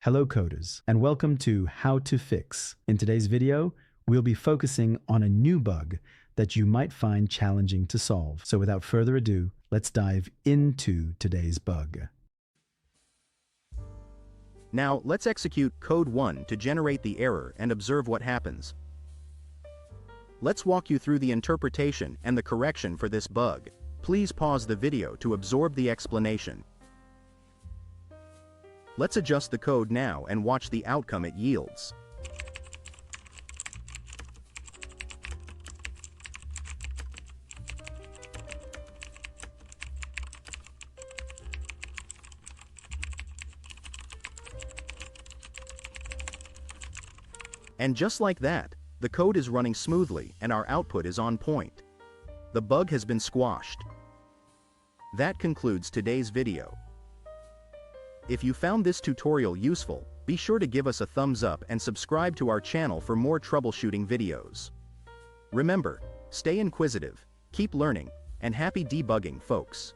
Hello coders, and welcome to How to Fix. In today's video, we'll be focusing on a new bug that you might find challenging to solve. So without further ado, let's dive into today's bug. Now, let's execute code 1 to generate the error and observe what happens. Let's walk you through the interpretation and the correction for this bug. Please pause the video to absorb the explanation. Let's adjust the code now and watch the outcome it yields. And just like that, the code is running smoothly and our output is on point. The bug has been squashed. That concludes today's video. If you found this tutorial useful, be sure to give us a thumbs up and subscribe to our channel for more troubleshooting videos. Remember, stay inquisitive, keep learning, and happy debugging, folks.